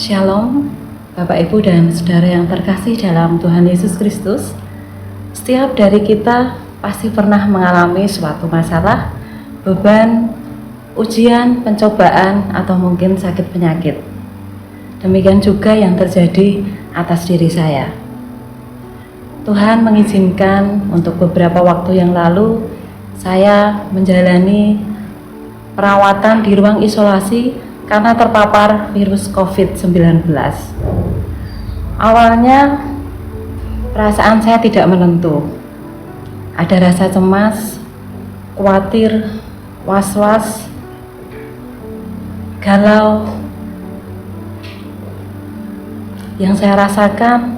Shalom, Bapak Ibu dan Saudara yang terkasih dalam Tuhan Yesus Kristus. Setiap dari kita pasti pernah mengalami suatu masalah, beban, ujian, pencobaan, atau mungkin sakit penyakit. Demikian juga yang terjadi atas diri saya. Tuhan mengizinkan untuk beberapa waktu yang lalu saya menjalani perawatan di ruang isolasi karena terpapar virus COVID-19. Awalnya perasaan saya tidak menentu. Ada rasa cemas, khawatir, was-was, galau. Yang saya rasakan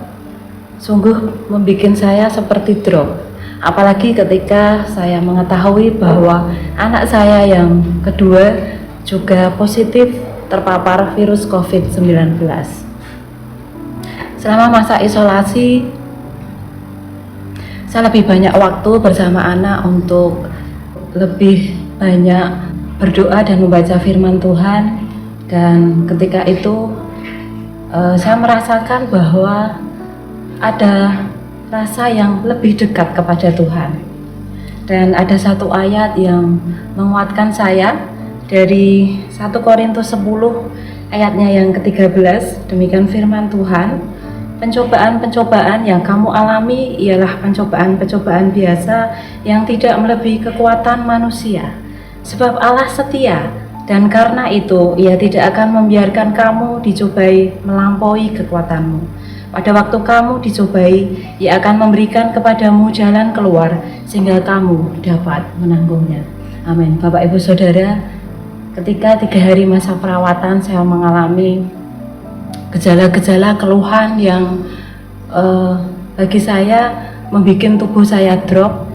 sungguh membuat saya seperti drop. Apalagi ketika saya mengetahui bahwa anak saya yang kedua juga positif terpapar virus COVID-19. Selama masa isolasi, saya lebih banyak waktu bersama anak untuk lebih banyak berdoa dan membaca firman Tuhan. Dan ketika itu saya merasakan bahwa ada rasa yang lebih dekat kepada Tuhan. Dan ada satu ayat yang menguatkan saya dari 1 Korintus 10 ayatnya yang ke-13. Demikian firman Tuhan, pencobaan-pencobaan yang kamu alami ialah pencobaan-pencobaan biasa yang tidak melebihi kekuatan manusia. Sebab Allah setia, dan karena itu Ia tidak akan membiarkan kamu dicobai melampaui kekuatanmu. Pada waktu kamu dicobai, Ia akan memberikan kepadamu jalan keluar sehingga kamu dapat menanggungnya. Amin. Bapak Ibu Saudara, ketika 3 hari masa perawatan saya mengalami gejala-gejala keluhan yang bagi saya membuat tubuh saya drop.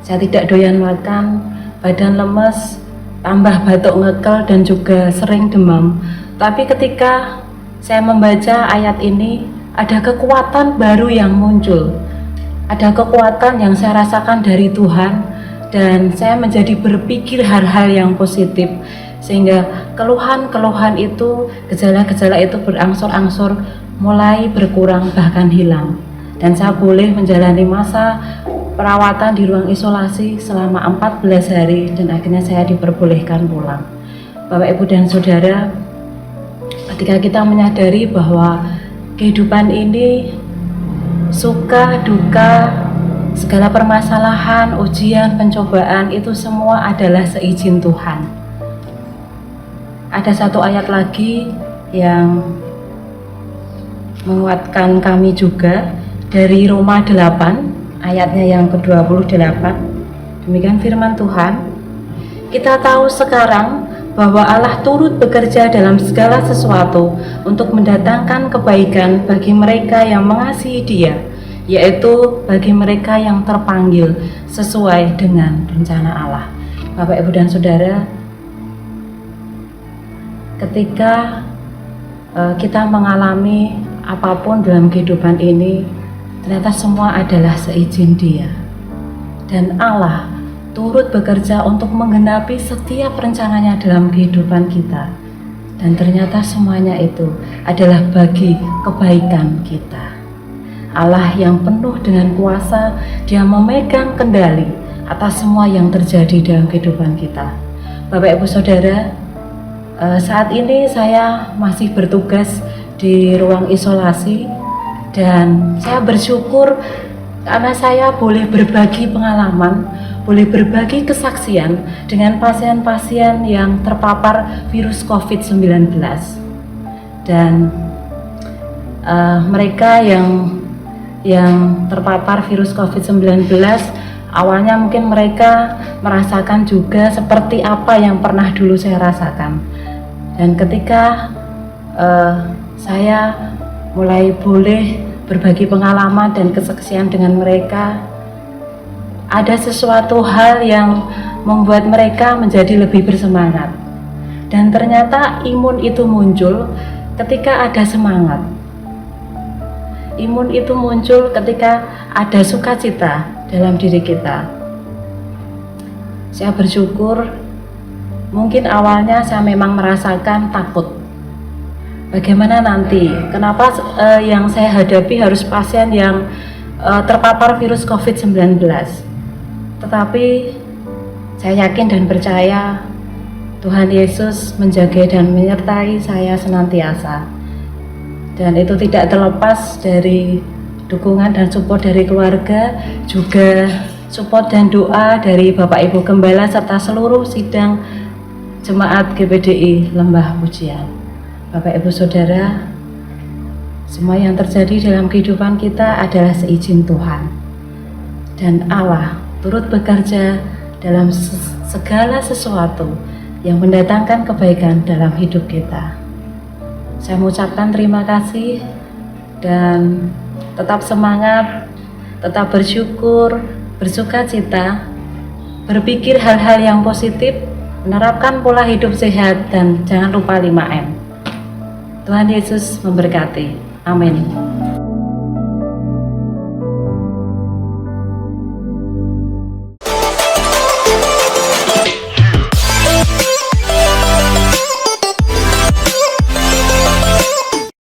Saya tidak doyan makan, badan lemes, tambah batuk ngekel dan juga sering demam. Tapi ketika saya membaca ayat ini, ada kekuatan baru yang muncul. Ada kekuatan yang saya rasakan dari Tuhan, dan saya menjadi berpikir hal-hal yang positif, sehingga keluhan-keluhan itu, gejala-gejala itu berangsur-angsur mulai berkurang bahkan hilang. Dan saya boleh menjalani masa perawatan di ruang isolasi selama 14 hari dan akhirnya saya diperbolehkan pulang. Bapak Ibu dan Saudara, ketika kita menyadari bahwa kehidupan ini suka, duka, segala permasalahan, ujian, pencobaan itu semua adalah seizin Tuhan. Ada satu ayat lagi yang menguatkan kami juga dari Roma 8 ayatnya yang ke-28. Demikian firman Tuhan, kita tahu sekarang bahwa Allah turut bekerja dalam segala sesuatu untuk mendatangkan kebaikan bagi mereka yang mengasihi Dia, yaitu bagi mereka yang terpanggil sesuai dengan rencana Allah. Bapak, Ibu, dan Saudara, ketika kita mengalami apapun dalam kehidupan ini, ternyata semua adalah seizin Dia. Dan Allah turut bekerja untuk menggenapi setiap rencananya dalam kehidupan kita. Dan ternyata semuanya itu adalah bagi kebaikan kita. Allah yang penuh dengan kuasa, Dia memegang kendali atas semua yang terjadi dalam kehidupan kita. Bapak, Ibu, Saudara, saat ini saya masih bertugas di ruang isolasi, dan saya bersyukur karena saya boleh berbagi pengalaman, boleh berbagi kesaksian dengan pasien-pasien yang terpapar virus COVID-19. Dan mereka yang terpapar virus COVID-19, awalnya mungkin mereka merasakan juga seperti apa yang pernah dulu saya rasakan. Dan ketika saya mulai boleh berbagi pengalaman dan kesaksian dengan mereka, ada sesuatu hal yang membuat mereka menjadi lebih bersemangat. Dan ternyata imun itu muncul ketika ada semangat. Imun itu muncul ketika ada sukacita dalam diri kita. Saya bersyukur, mungkin awalnya saya memang merasakan takut. bagaimana nanti, kenapa yang saya hadapi harus pasien yang terpapar virus COVID-19. Tetapi saya yakin dan percaya Tuhan Yesus menjaga dan menyertai saya senantiasa. Dan itu tidak terlepas dari dukungan dan support dari keluarga, juga support dan doa dari Bapak Ibu Gembala serta seluruh sidang Jemaat GPDI Lembah Pujian. Bapak Ibu Saudara, semua yang terjadi dalam kehidupan kita adalah seizin Tuhan. Dan Allah turut bekerja dalam segala sesuatu yang mendatangkan kebaikan dalam hidup kita. Saya mengucapkan terima kasih dan tetap semangat, tetap bersyukur, bersukacita, berpikir hal-hal yang positif, menerapkan pola hidup sehat, dan jangan lupa 5M. Tuhan Yesus memberkati. Amin.